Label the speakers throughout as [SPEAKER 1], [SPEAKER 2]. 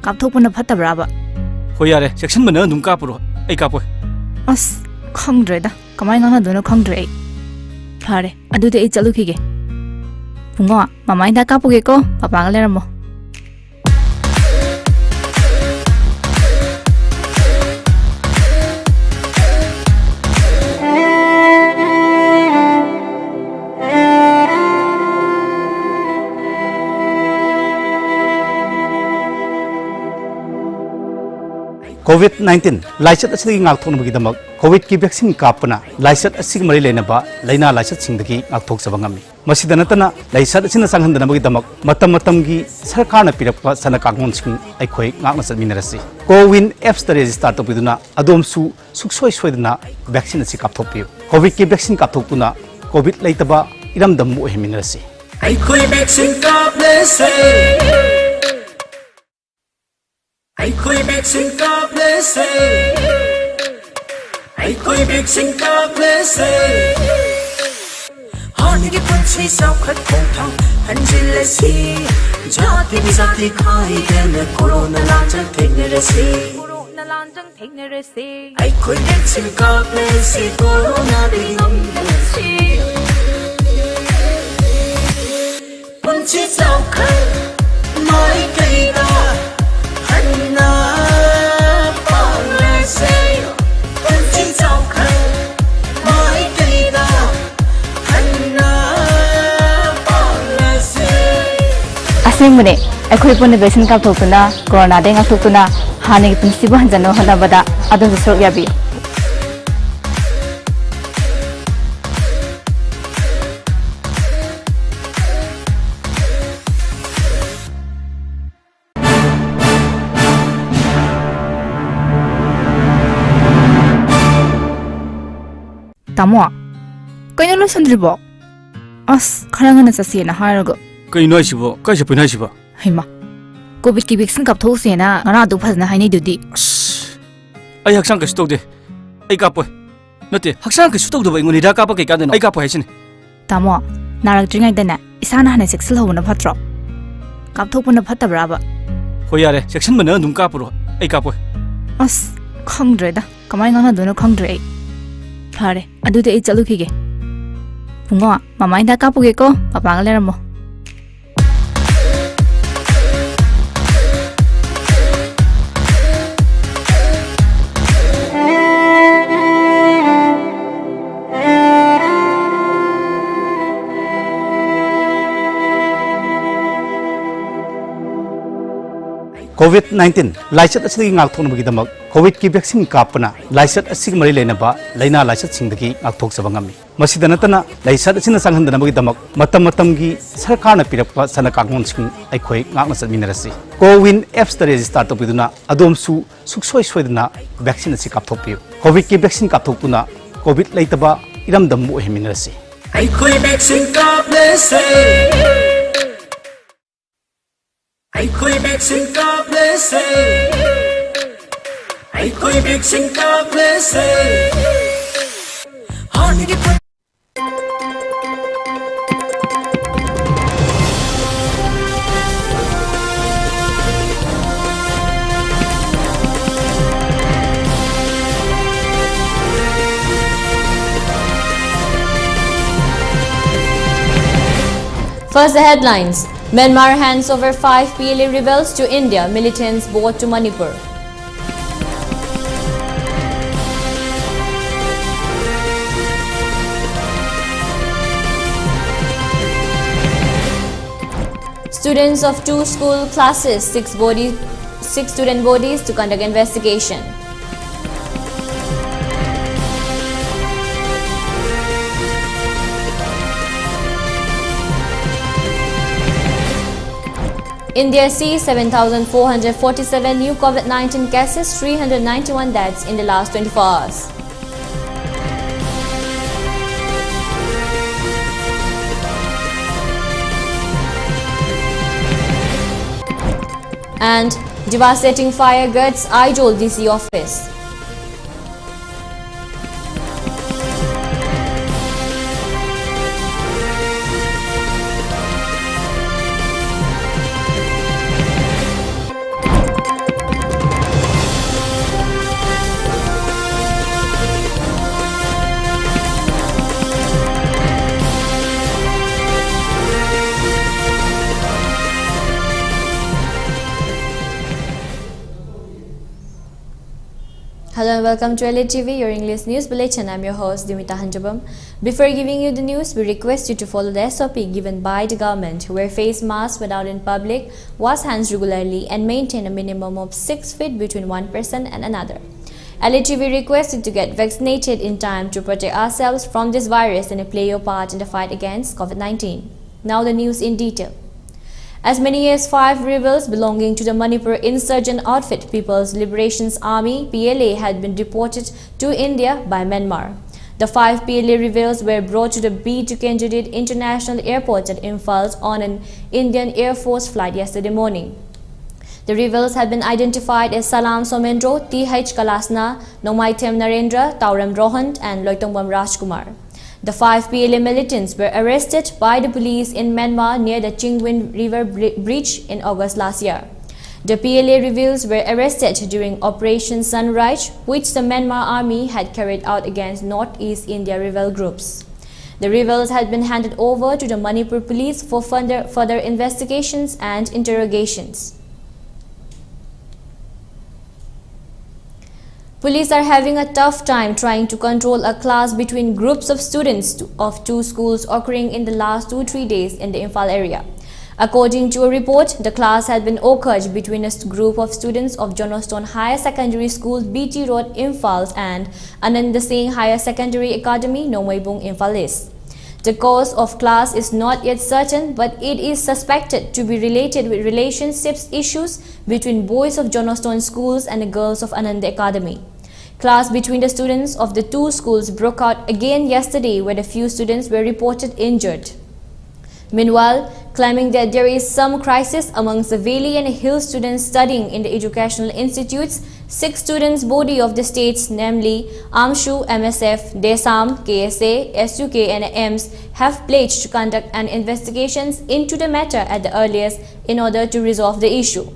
[SPEAKER 1] कापथोकपन फत्तब्राबा
[SPEAKER 2] हो यारे सेक्शन बना दुम कापुरो ऐ कापोय
[SPEAKER 1] अस खंग्रेदा कमाय ngana दोनो खंग्रे ऐ फारे अदुदे ऐ चलुखिगे पुंगो ममाइदा कापुगे को पापागा लेरमो
[SPEAKER 3] COVID-19 लाइसत असली ngakthoनबगी दमक कोविड की वैक्सीन कापना लाइसत असि मरि लेनबा लैना लाइसत सिंगदगी ngakthoक सबंगमी मसिदा नतना लाइसत असिना संगहनदनबगी दमक मतम मतमगी सरकारना पिरकपा सना कागोन सिंग अखोय ngakna सदमिनरसि कोविन एप्स ता रजिस्टर तोबिदुना अदोमसु सुखसोय सोयदना वैक्सीन असि कापथोकपियो कोविड की वैक्सीन कापथोकतुना कोविड लैतबा इरमदम ओहेमिनरसि
[SPEAKER 4] अखोय वैक्सीन कापलेसे अखोय वैक्सीन कापलेसे अखोय वैक्सीन कापलेसे हानिगे पुंछि सौखत खोंथां हंजिलेसी जाति बिजाति खाइदेन कोरोना लांजंग थेंगरेसी अखोय वैक्सीन कापलेसे कोरोना दिंगमलेसी पुंछि सौखत माय कैदा
[SPEAKER 1] असेंबने अखोय पुन वैक्सीन कापथोकना कोरोना दे ngaktokuna हानि पुंसिबो हंजनो हनबदा अदम सरोग याबी तामो कइनो लोसंद्रिबो अस खरंगना ससेना हारगो
[SPEAKER 2] कइनो आइसिबो काइसे पैना आइसिबो
[SPEAKER 1] हेमा कोविड की वैक्सीन कापथोकसेना ngana दु फजना हाइनै दुदि
[SPEAKER 2] ऐ हक्सांग कइसे तौदे ऐ कापोय नते हक्सांग कइसे तौदबो इंगोनि दा कापा कैकादनो ऐ कापोय हाइसिने
[SPEAKER 1] तामो नारक्ट्रिङाइदना इसाना हाने सेक्सल होबना फत्रो कापथोकपन फत्तब्राबा
[SPEAKER 2] हो यारे सेक्शन बना दुम कापुरो ऐ कापोय
[SPEAKER 1] अस खंग्रेदा कमाय ngana दोनो खंग्रे फारे अदुदे ऐ चलुखिगे पुंगो ममाइदा कापुगे को पापागा लेरमो
[SPEAKER 3] COVID-19 लाइसत असली ngakthoनबगी दमक कोविड की वैक्सीन कापना लाइसत असि मरि लेनबा लैना लाइसत सिंगदगी ngakthoक सबंगमी मसिदा नतना लाइसत असिना संगहनदनबगी दमक मतम मतमगी सरकारना पिरकपा सना कागोन सिंग अखोय ngakna सदमिनरसि कोविन एप्स ता रजिस्टर तोबिदुना अदोमसु सुखसोय सोयदना वैक्सीन असि कापथोकपियो कोविड की वैक्सीन कापथोकतुना कोविड लैतबा इरमदम ओहेमिनरसि
[SPEAKER 4] अखोय वैक्सीन कापलेसे अखोय वैक्सीन कापलेसे अखोय वैक्सीन कापलेसे हानिगे
[SPEAKER 5] First, the headlines. Myanmar hands over 5 PLA rebels to India. Militants brought to Manipur. Students of 2 school classes, 6 student bodies to conduct investigation. India sees 7,447 new COVID-19 cases, 391 deaths in the last 24 hours. And devastating fire gutted Idol DC office. Hello and welcome to ELITETV, your English news bulletin. I'm your host DEEMITA. Before giving you the news, we request you to follow the SOP given by the government. Wear face masks when out in public, wash hands regularly, and maintain a minimum of 6 feet between one person and another. ELITETV requests you to get vaccinated in time to protect ourselves from this virus and play your part in the fight against COVID-19. Now the news in detail. As many as 5 rebels belonging to the Manipur insurgent outfit People's Liberations Army (PLA) had been deported to India by Myanmar. The 5 PLA rebels were brought to the B2 International Airport at Imphal on an Indian Air Force flight yesterday morning. The rebels had been identified as Salam Somendro, T.H. Kalasna, Nomaitem Narendra, Tauram Rohan, and Loitongwam Rajkumar. The 5 PLA militants were arrested by the police in Myanmar near the Chingwin River Bridge in August last year. The PLA rebels were arrested during Operation Sunrise, which the Myanmar army had carried out against Northeast India rebel groups. The rebels had been handed over to the Manipur police for further investigations and interrogations. Police are having a tough time trying to control a clash between groups of students of 2 schools occurring in the last 2-3 days in the Imphal area. According to a report, the clash had been occurred between a group of students of Johnstone Higher Secondary School, BT Road, Imphal, and Ananda Singh Higher Secondary Academy, Nomaibung, Imphal East. The cause of clash is not yet certain, but it is suspected to be related with relationships issues between boys of Johnstone schools and the girls of Ananda Academy. Clash between the students of the 2 schools broke out again yesterday, where a few students were reported injured. Meanwhile, claiming that there is some crisis amongst the valley and hill students studying in the educational institutes, 6 students body of the states, namely AMSHU, MSF, DESAM, KSA, SUK and AIMS, have pledged to conduct an investigation into the matter at the earliest in order to resolve the issue.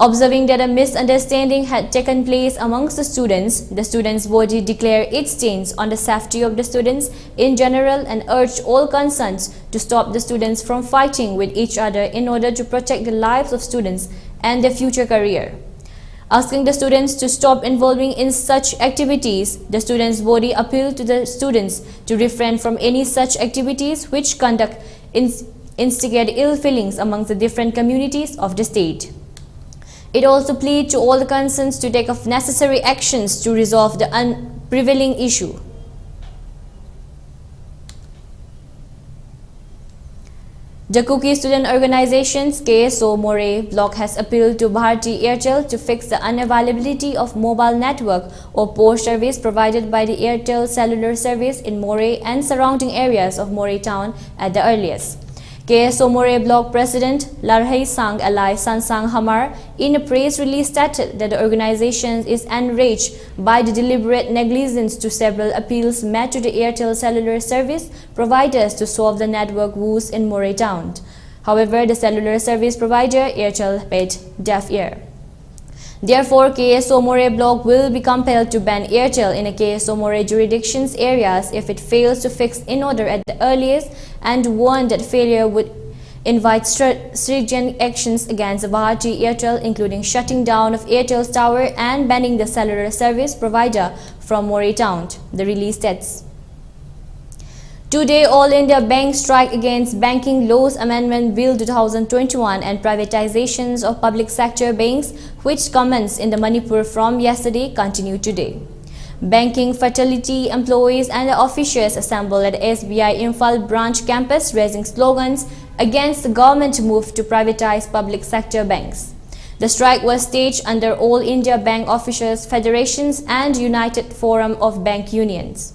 [SPEAKER 5] Observing that a misunderstanding had taken place amongst the students' body declared its stance on the safety of the students in general and urged all concerned to stop the students from fighting with each other in order to protect the lives of students and their future career. Asking the students to stop involving in such activities, the students' body appealed to the students to refrain from any such activities which instigate ill feelings amongst the different communities of the state. It also pleaded to all the concerned to take necessary actions to resolve the prevailing issue. The Kuki student organization's KSO More bloc has appealed to Bharti Airtel to fix the unavailability of mobile network or post service provided by the Airtel cellular service in More and surrounding areas of More town at the earliest. KSO More bloc president Larhai Sang Alai Sansang Hamar in a press release stated that the organization is enraged by the deliberate negligence to several appeals made to the Airtel cellular service providers to solve the network woes in More town. However, the cellular service provider Airtel paid deaf ear. Therefore, KSO More bloc will be compelled to ban Airtel in a KSO More jurisdictions areas if it fails to fix in order at the earliest, and warned that failure would invite stringent actions against Bharti Airtel, including shutting down of Airtel's tower and banning the cellular service provider from More town, the release states. Today, All India Bank strike against Banking Laws Amendment Bill 2021 and privatizations of public sector banks, which commenced in the Manipur from yesterday, continue today. Banking fraternity employees and officials assembled at SBI Imphal branch campus, raising slogans against the government move to privatize public sector banks. The strike was staged under All India Bank Officers Federations and United Forum of Bank Unions,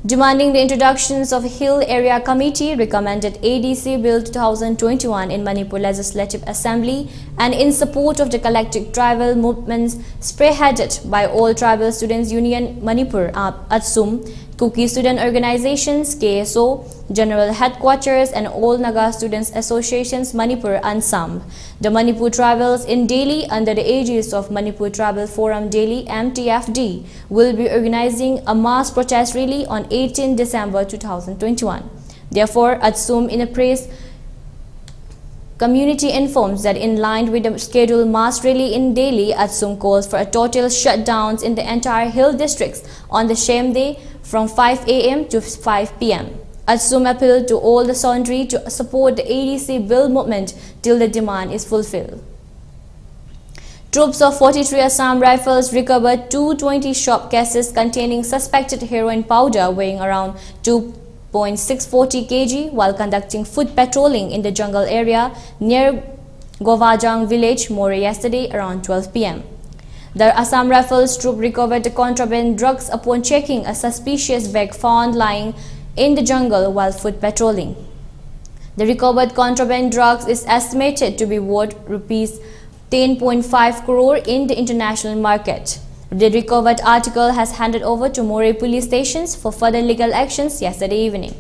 [SPEAKER 5] demanding the introductions of Hill Area Committee recommended ADC Bill 2021 in Manipur Legislative Assembly, and in support of the collective tribal movements spearheaded by All Tribal Students Union Manipur (ATSUM), Kuki Student Organizations (KSO), General Headquarters and All Naga Students Associations Manipur (ANSAM). The Manipur Tribals in Delhi, under the aegis of Manipur Tribal Forum Delhi (MTFD), will be organizing a mass protest rally on 18 December 2021. Therefore, ATSUM in a press community informs that in line with the scheduled mass rally in Delhi, Atsum calls for a total shutdowns in the entire hill districts on the same day from 5 a.m. to 5 p.m. Atsum appealed to all the Sondri to support the ADC bill movement till the demand is fulfilled. Troops of 43 Assam Rifles recovered 220 shop cases containing suspected heroin powder weighing around 2.640 kg while conducting foot patrolling in the jungle area near Govajang village More yesterday around 12 p.m. The Assam Rifles troop recovered the contraband drugs upon checking a suspicious bag found lying in the jungle while foot patrolling. The recovered contraband drugs is estimated to be worth rupees 10.5 crore in the international market. The recovered article has handed over to More police stations for further legal actions yesterday evening.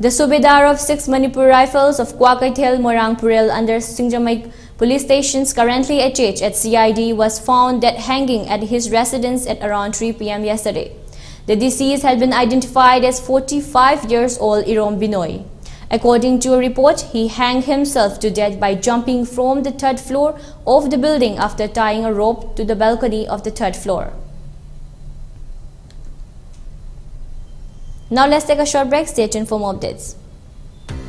[SPEAKER 5] The Subedar of 6 Manipur Rifles of Kwakaithel Morangpurel under Singjamai police stations currently attached at CID was found dead hanging at his residence at around 3 p.m. yesterday. The deceased had been identified as 45 years old Irom Binoy. According to a report, he hanged himself to death by jumping from the third floor of the building after tying a rope to the balcony of the third floor. Now let's take a short break. Stay tuned for more updates.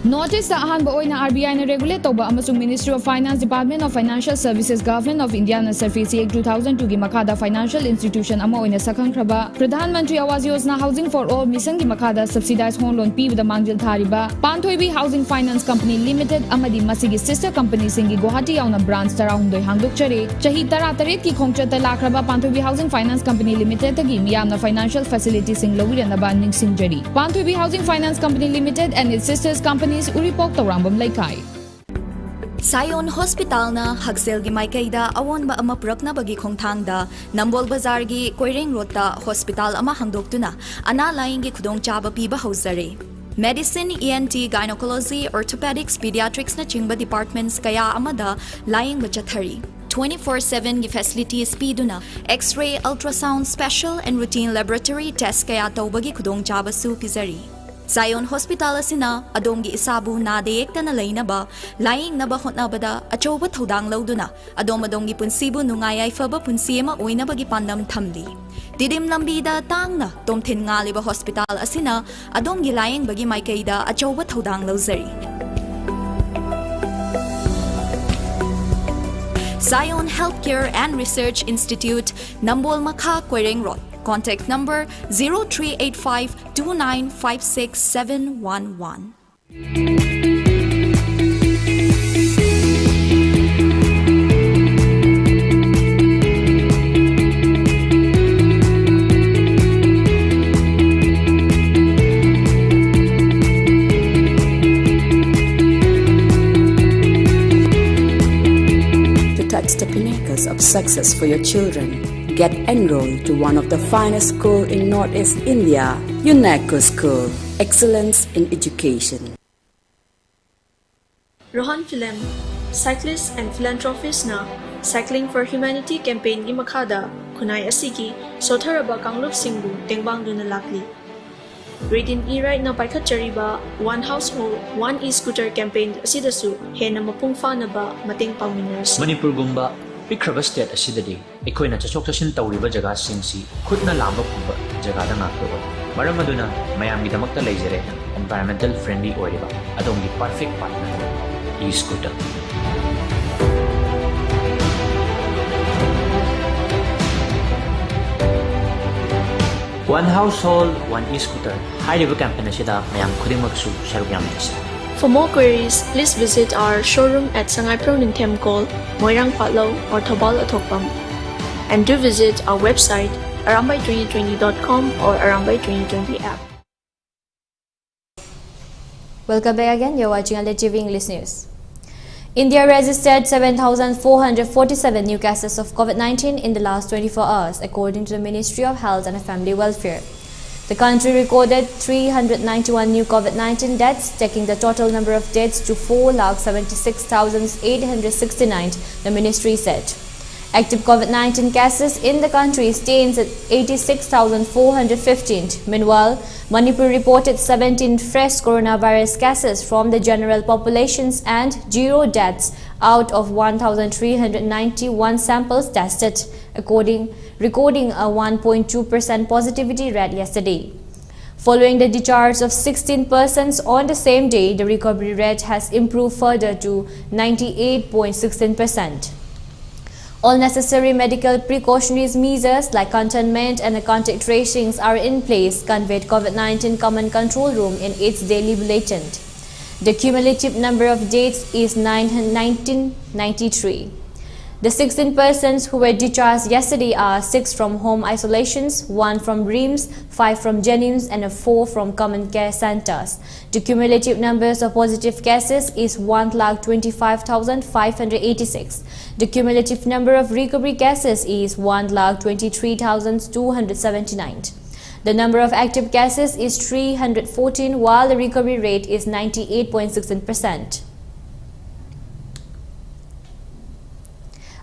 [SPEAKER 6] Notice the ahanba oina RBI na regulate toba amasung Ministry of Finance Department of Financial Services Government of India na Surface Act 2002 gi makada financial institution ama oina sakhang kraba Pradhan Mantri Awas Yojana Housing for All mission gi makada subsidized home loan pibada mangjil thariba Panthoibi Housing Finance Company Limited amadi masigi sister company singi Guwahati yauna branch tarahundoi hangdokchare chahi tara-taret ki khongchata lakraba Panthoibi Housing Finance Company Limited tagi miyamna financial facilities sing lowiranaba ningsingjari Panthoibi Housing Finance Company Limited and its sisters companies Uripok Tarambam Laikai.
[SPEAKER 7] Sayon Hospital na Hagsel gi Maikaida awon ba ama purakna bagi khongthangda Nambol Bazar gi Koireng Road ta hospital ama hangdoktuna ana laing gi khudong chaba piba hausare. Medicine, ENT, Gynecology, Orthopedics, Pediatrics na chingba departments kaya amada laing bachathari. 24/7 gi facilities piduna X-ray, ultrasound, special and routine laboratory test kaya tawbagi khudong chaba su pizari. Sayon Hospital asina adomgi isabu na deyekta na lainaba laing naba hotnabada achoba thodang lauduna adom-adomgi punsibu nungayay faba punsiyema oinabagi pandam thamli didim lambida tangna tomthin ngaliba hospital asina adomgi laing bagi maikaida achoba thodang lauzari Sayon Healthcare and Research Institute, Nambol Makha, Koireng Road. Contact number 038529567111.
[SPEAKER 8] Touch the pinnacles of success for your children. Get enrolled to one of the finest schools in Northeast India, UNESCO School. Excellence in Education.
[SPEAKER 9] Rohan Film, cyclist and philanthropist na Cycling for Humanity campaign gi makada kunai asigi sotharaba kanglup singbu tengbang duna lakli. Reading e-ride na paikhat chariba One Household, One E-Scooter campaign asidasu hena mapungfa na ba mating pangminers.
[SPEAKER 10] Manipur gumba pikraba state asidadi ekoina chachok chashin tawriba jaga singsi khudna lamba pumba jaga da ngakto maram aduna mayam gi damakta leijare environmental friendly oiriba adongi perfect partner e-scooter. One Household, One E-Scooter. High-level campaign asida mayam khudimagsu sharuk yamisa.
[SPEAKER 9] For more queries, please visit our showroom at Sangay Pro Ningthem Call, Moirang Patlaw or Thabal Athokpam. And do visit our website arambay2020.com or Arambay2020 app.
[SPEAKER 5] Welcome back again. You're watching ELITETV English News. India registered 7,447 new cases of COVID-19 in the last 24 hours, according to the Ministry of Health and Family Welfare. The country recorded 391 new COVID-19 deaths, taking the total number of deaths to 4,76,869, the ministry said. Active COVID-19 cases in the country stands at 86,415. Meanwhile, Manipur reported 17 fresh coronavirus cases from the general populations and 0 deaths out of 1,391 samples tested, recording a 1.2% positivity rate yesterday. Following the discharge of 16 persons on the same day, the recovery rate has improved further to 98.16%. All necessary medical precautionary measures like containment and contact tracings are in place, conveyed COVID-19 Command Control Room in its daily bulletin. The cumulative number of deaths is 1993. The 16 persons who were discharged yesterday are 6 from home isolations, 1 from REAMS, 5 from Jennings and 4 from common care centers. The cumulative numbers of positive cases is 1,25,586. The cumulative number of recovery cases is 1,23,279. The number of active cases is 314, while the recovery rate is 98.16%.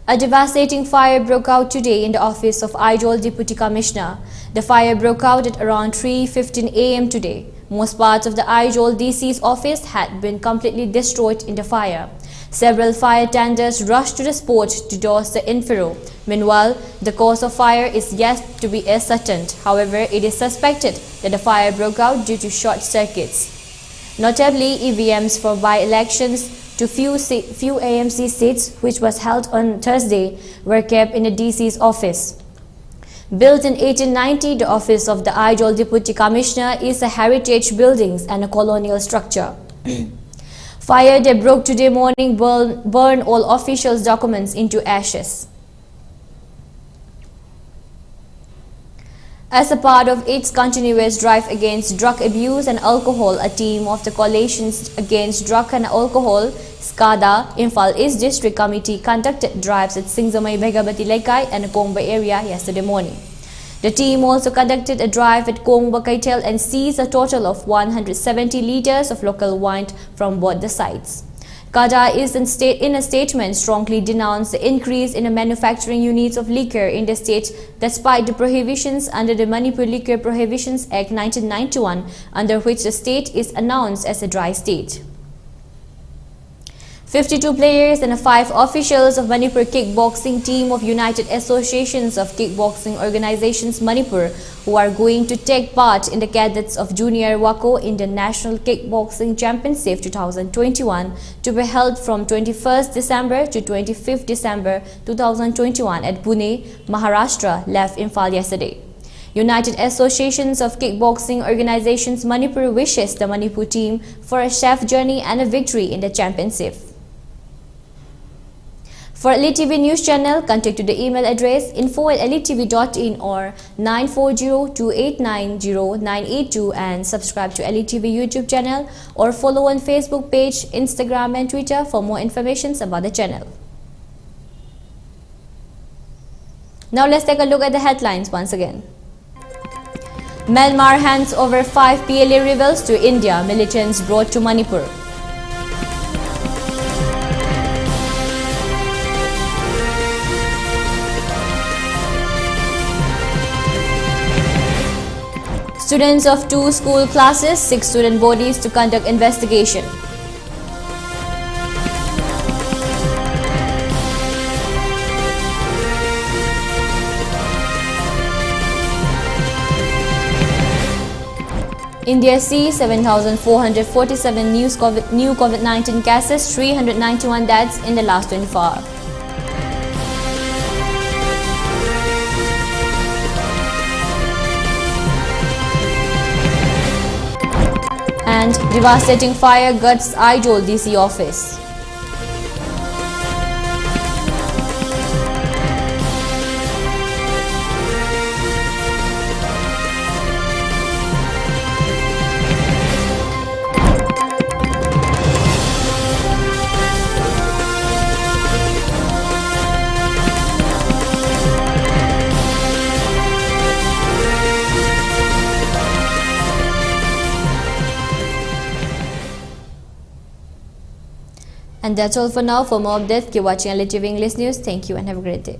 [SPEAKER 5] A devastating fire broke out today in the office of Aizol Deputy Commissioner. The fire broke out at around 3:15 a.m. today. Most parts of the Aizol DC's office had been completely destroyed in the fire. Several fire tenders rushed to the spot to douse the infero. Meanwhile, the cause of fire is yet to be ascertained. However, it is suspected that the fire broke out due to short circuits. Notably, EVMs for by-elections to few AMC seats, which was held on Thursday, were kept in the DC's office. Built in 1890, the office of the Aizol Deputy Commissioner is a heritage building and a colonial structure. Fire that broke today morning burned all officials' documents into ashes. As a part of its continuous drive against drug abuse and alcohol, a team of the Coalitions Against Drug and Alcohol, SCADA, Imphal East District Committee conducted drives at Singzamay Begabati Lekay and Kongba area yesterday morning. The team also conducted a drive at Kongba Kaitel and seized a total of 170 liters of local wine from both the sites. SCADA is in a statement strongly denounced the increase in the manufacturing units of liquor in the state despite the prohibitions under the Manipur Liquor Prohibitions Act 1991, under which the state is announced as a dry state. 52 players and 5 officials of Manipur kickboxing team of United Associations of Kickboxing Organizations Manipur, who are going to take part in the cadets of Junior Wako in the National Kickboxing Championship 2021 to be held from 21st December to 25th December 2021 at Pune, Maharashtra, left Imphal yesterday. United Associations of Kickboxing Organizations Manipur wishes the Manipur team for a safe journey and a victory in the championship. For ELITETV News Channel, contact to the email address info@elitetv.in or 9402890982 and subscribe to ELITETV YouTube channel or follow on Facebook page, Instagram and Twitter for more information about the channel. Now let's take a look at the headlines once again. Myanmar hands over 5 PLA rebels to India, militants brought to Manipur. Students of 2 school classes, 6 student bodies to conduct investigation. India sees 7,447 new COVID-19 cases, 391 deaths in the last 24 hours. And devastating fire guts Aizol DC office. And that's all for now. For more updates, keep watching ELITETV English News. Thank you and have a great day.